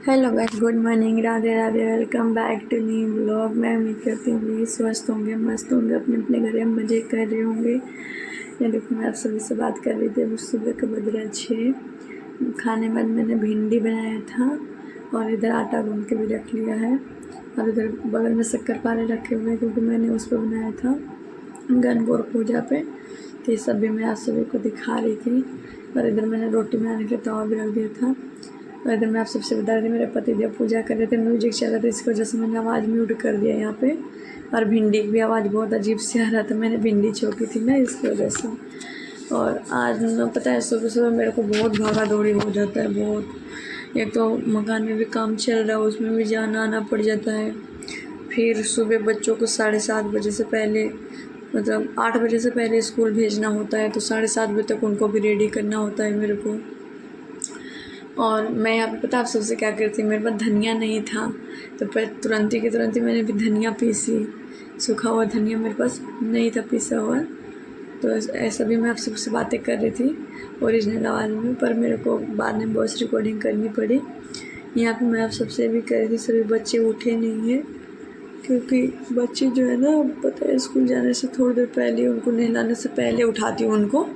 Hello guys, good morning, Radhe Radhe. Welcome back to new blog. मैं उम्मीद करती हूँ कि स्वस्थ होंगे, मस्त होंगे, अपने अपने घर में मज़े कर रहे होंगे। ये देखो, मैं आप सभी से बात कर रही थी। अभी सुबह का बज रहा है 6। खाने में मैंने भिंडी बनाया था और इधर आटा गूंद के भी रख लिया है और इधर बगल में शक्कर पारे रखे हुए हैं क्योंकि मैंने उस पर बनाया था गणगौर पूजा पे। तो ये सब भी मैं आप सभी को दिखा रही थी। और इधर मैंने रोटी बनाने के तवा भी रख दिया था। और इधर मैं आप सबसे बता रही थी, मेरे पति देव पूजा कर रहे थे, म्यूजिक चल रहा था, इसकी वजह से मैंने आवाज़ म्यूट कर दिया यहाँ पे। और भिंडी की भी आवाज़ बहुत अजीब से आ रहा था, मैंने भिंडी छोकी थी ना, इसकी वजह से। और आज ना पता है, सुबह सुबह मेरे को बहुत भागा दौड़ी हो जाता है बहुत। एक तो मकान में भी काम चल रहा है, उसमें भी जाना आना पड़ जाता है। फिर सुबह बच्चों को 7:30 बजे से पहले, मतलब 8 बजे से पहले स्कूल भेजना होता है, तो 7:30 बजे तक उनको भी रेडी करना होता है मेरे को। और मैं यहाँ पे पता आप सबसे क्या करती, मेरे पास धनिया नहीं था, तो फिर तुरंत ही मैंने भी धनिया पीसी। सूखा हुआ धनिया मेरे पास नहीं था पीसा हुआ, तो ऐसा भी मैं आप सबसे बातें कर रही थी ओरिजिनल आवाज़ में, पर मेरे को बाद में वॉइस रिकॉर्डिंग करनी पड़ी। यहाँ पे मैं आप सबसे भी कर रही थी, सभी बच्चे उठे नहीं हैं क्योंकि बच्चे जो है ना, पता है स्कूल जाने से थोड़ी देर पहले, उनको नहलाने से पहले उठाती हूँ उनको,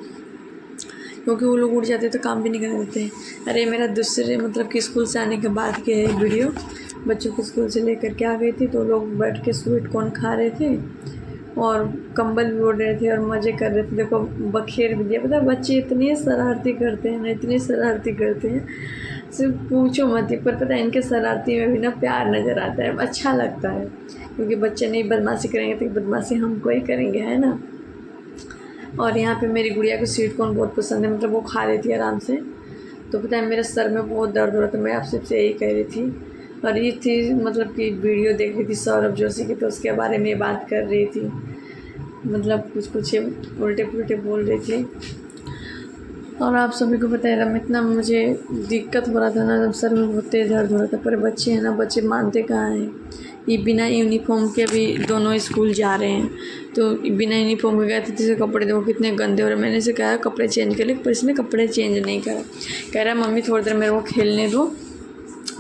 क्योंकि वो लोग उठ जाते हैं तो काम भी नहीं करने देते हैं। अरे मेरा दूसरे मतलब कि स्कूल से आने के बाद की है वीडियो। बच्चों को स्कूल से लेकर के आ गई थी, तो लोग बैठ के स्वीट कॉर्न खा रहे थे और कंबल भी ओढ़ रहे थे और मज़े कर रहे थे। देखो, बखेर भी दिया। पता है बच्चे इतने शरारती करते हैं ना, इतने शरारती करते हैं, सिर्फ पूछो मत ही। पर पता है इनके शरारती में भी ना प्यार नज़र आता है, अच्छा लगता है, क्योंकि बच्चे नहीं बदमाशी करेंगे तो बदमाशी हमको ही करेंगे, है ना। और यहाँ पे मेरी गुड़िया को स्वीट कॉर्न बहुत पसंद है, मतलब वो खा लेती है आराम से। तो पता है मेरे सर में बहुत दर्द हो रहा था, मैं आप सबसे यही कह रही थी। और ये थी मतलब कि वीडियो देख रही थी सौरभ जोशी की, तो उसके बारे में बात कर रही थी, मतलब कुछ कुछ उल्टे पुल्टे बोल रही थी। और आप सभी को पता है इतना मुझे दिक्कत हो रहा था ना, सर में बहुत तेज़ दर्द हो रहा था। पर बच्चे हैं ना, बच्चे मानते कहाँ हैं। ये बिना यूनिफॉर्म के अभी दोनों स्कूल जा रहे हैं, तो बिना यूनिफॉर्म के गए थे, जिसके कपड़े देखो कितने गंदे हो रहे हैं। मैंने इसे कहा कपड़े चेंज कर ले, पर इसने कपड़े चेंज नहीं करा। कह रहा मम्मी थोड़ी देर मेरे को खेलने दो,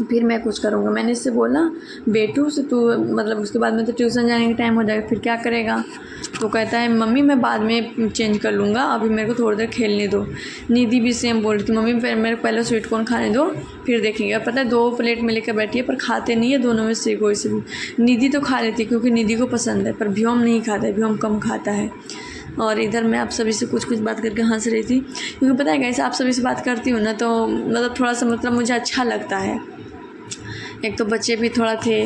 फिर मैं कुछ करूँगा। मैंने इससे बोला बेटू से तू, मतलब उसके बाद में तो ट्यूशन जाने का टाइम हो जाएगा, फिर क्या करेगा। तो कहता है मम्मी मैं बाद में चेंज कर लूँगा, अभी मेरे को थोड़ी देर खेलने दो। निधि भी सेम बोल रही थी, मम्मी मेरे को पहले स्वीट कॉर्न खाने दो फिर देखेंगे। पता है 2 प्लेट में लेकर बैठी है, पर खाते नहीं है दोनों में से कोई से भी। निधि तो खा लेती है क्योंकि निधि को पसंद है, पर व्योम नहीं खाता है, व्योम कम खाता है। और इधर मैं आप सभी से कुछ बात करके हंस रही थी, क्योंकि पता है कैसे आप सभी से बात करती हूँ ना, तो मतलब थोड़ा सा मतलब मुझे अच्छा लगता है। एक तो बच्चे भी थोड़ा थे,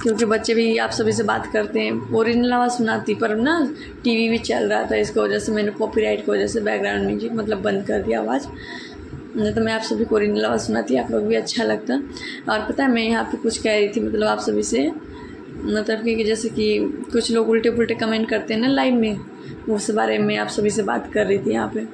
क्योंकि बच्चे भी आप सभी से बात करते हैं। ओरिजिनल आवाज़ सुनाती, पर ना टीवी भी चल रहा था, इसकी वजह से मैंने कॉपीराइट की वजह से बैकग्राउंड म्यूजिक मतलब बंद कर दिया आवाज़, नहीं तो मैं आप सभी को ओरिजिनल आवाज़ सुनाती, आप लोग भी अच्छा लगता। और पता है मैं यहाँ पे कुछ कह रही थी, मतलब आप सभी से, मतलब कि जैसे कि कुछ लोग उल्टे पुल्टे कमेंट करते हैं ना लाइव में, उस बारे में आप सभी से बात कर रही थी यहाँ पे।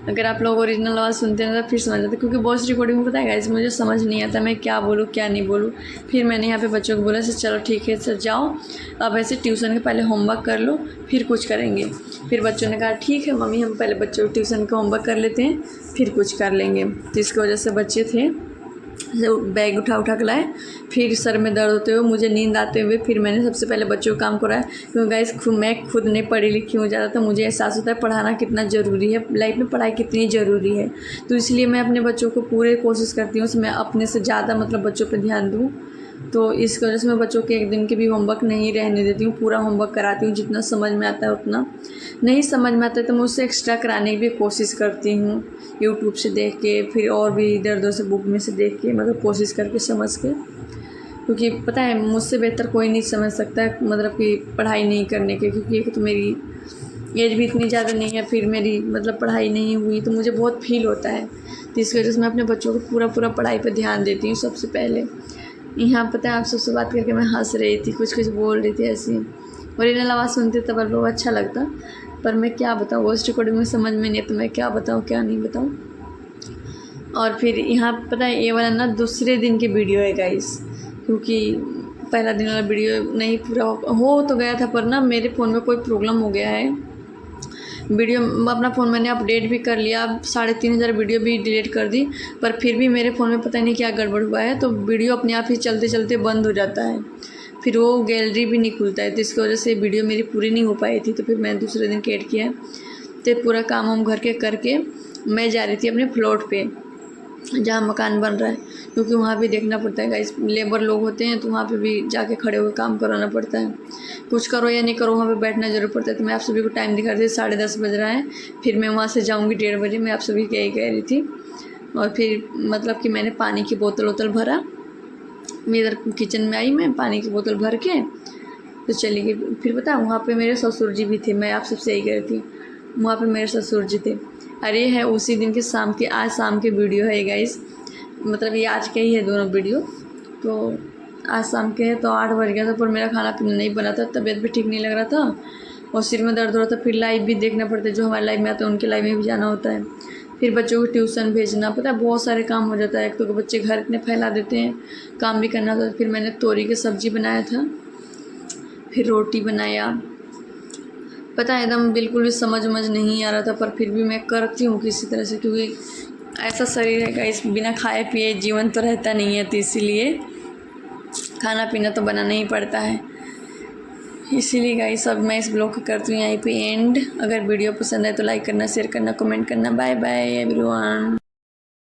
अगर आप लोग ओरिजिनल आवाज़ सुनते हैं तो फिर समझ जाते, क्योंकि वॉइस रिकॉर्डिंग में पता है गाइस मुझे समझ नहीं आता मैं क्या बोलूँ क्या नहीं बोलूँ। फिर मैंने यहाँ पे बच्चों को बोला सर चलो ठीक है सर जाओ, अब ऐसे ट्यूशन के पहले होमवर्क कर लो फिर कुछ करेंगे। फिर बच्चों ने कहा ठीक है मम्मी, हम पहले बच्चों को ट्यूशन का होमवर्क कर लेते हैं फिर कुछ कर लेंगे। तो इसकी वजह से बच्चे थे बैग उठा के लाए, फिर सर में दर्द होते हुए, मुझे नींद आते हुए, फिर मैंने सबसे पहले बच्चों को काम कराया। क्योंकि गाइस मैं खुद नहीं पढ़ी लिखी हूँ ज़्यादा, तो मुझे एहसास होता है पढ़ाना कितना ज़रूरी है, लाइफ में पढ़ाई कितनी ज़रूरी है। तो इसलिए मैं अपने बच्चों को पूरे कोशिश करती हूँ मैं अपने से ज़्यादा मतलब बच्चों पर ध्यान दूँ। तो इस वजह से मैं बच्चों के एक दिन के भी होमवर्क नहीं रहने देती हूँ, पूरा होमवर्क कराती हूँ, जितना समझ में आता है उतना। नहीं समझ में आता है तो मैं उससे एक्स्ट्रा कराने की भी कोशिश करती हूँ, यूट्यूब से देख के, फिर और भी इधर उधर से बुक में से देख के, मतलब कोशिश करके समझ के। क्योंकि पता है मुझसे बेहतर कोई नहीं समझ सकता है, मतलब कि पढ़ाई नहीं करने के, क्योंकि एक तो मेरी एज भी इतनी ज़्यादा नहीं है, फिर मेरी मतलब पढ़ाई नहीं हुई, तो मुझे बहुत फील होता है। तो इस वजह से मैं अपने बच्चों को पूरा पढ़ाई पर ध्यान देती हूँ सबसे पहले। यहाँ पता है आप सबसे बात करके मैं हंस रही थी, कुछ बोल रही थी ऐसी, ओरिजिनल आवाज़ सुनती तब बहुत अच्छा लगता। पर मैं क्या बताऊँ, वॉइस रिकॉर्डिंग में समझ में नहीं है, तो मैं क्या बताऊँ क्या नहीं बताऊँ। और फिर यहाँ पता है ये वाला ना दूसरे दिन की वीडियो है गाइस, क्योंकि पहला दिन वाला वीडियो नहीं पूरा हो तो गया था, पर ना मेरे फ़ोन में कोई प्रॉब्लम हो गया है, वीडियो अपना फ़ोन मैंने अपडेट भी कर लिया, 3500 वीडियो भी डिलीट कर दी, पर फिर भी मेरे फ़ोन में पता नहीं क्या गड़बड़ हुआ है, तो वीडियो अपने आप ही चलते चलते बंद हो जाता है, फिर वो गैलरी भी नहीं खुलता है, तो इसकी वजह से वीडियो मेरी पूरी नहीं हो पाई थी। तो फिर मैंने दूसरे दिन ऐड किया, तो पूरा काम हम घर के करके मैं जा रही थी अपने प्लॉट पे जहाँ मकान बन रहा है, क्योंकि वहाँ भी देखना पड़ता है गाइस, लेबर लोग होते हैं तो वहाँ पे भी जाके खड़े होकर काम कराना पड़ता है, कुछ करो या नहीं करो वहाँ पे बैठना जरूर पड़ता है। तो मैं आप सभी को टाइम दिखा रही थी, 10:30 बज रहा है, फिर मैं वहाँ से जाऊँगी 1:30 बजे, मैं आप सभी को यही कह रही थी। और फिर मतलब कि मैंने पानी की बोतल भरा, मैं इधर किचन में आई, मैं पानी की बोतल भर के तो चली गई। फिर पता वहाँ पे मेरे ससुर जी भी थे, मैं आप सबसे यही कह रही थी, वहाँ पे मेरे ससुर जी थे। अरे है उसी दिन के शाम के, आज शाम के वीडियो है गाइस, मतलब ये आज के ही है दोनों वीडियो। तो आज शाम के है, तो 8 बज गया था, पर मेरा खाना पीना नहीं बना था, तबीयत भी ठीक नहीं लग रहा था और सिर में दर्द हो रहा था। फिर लाइव भी देखना पड़ता है, जो हमारे लाइव में आते हैं उनके लाइव में भी जाना होता है, फिर बच्चों को ट्यूशन भेजना, पता है बहुत सारे काम हो जाता है। एक तो बच्चे घर इतने फैला देते हैं, काम भी करना होता है। फिर मैंने तोरी की सब्ज़ी बनाया था, फिर रोटी बनाया, पता है एकदम बिल्कुल भी समझ नहीं आ रहा था, पर फिर भी मैं करती हूँ किसी तरह से, क्योंकि ऐसा शरीर है गाइस, बिना खाए पिए जीवन तो रहता नहीं है, तो इसीलिए खाना पीना तो बनाना ही पड़ता है। इसीलिए गाइस अब मैं इस ब्लॉग को करती हूँ यहीं पे एंड। अगर वीडियो पसंद आए तो लाइक करना, शेयर करना, कमेंट करना। Bye bye everyone.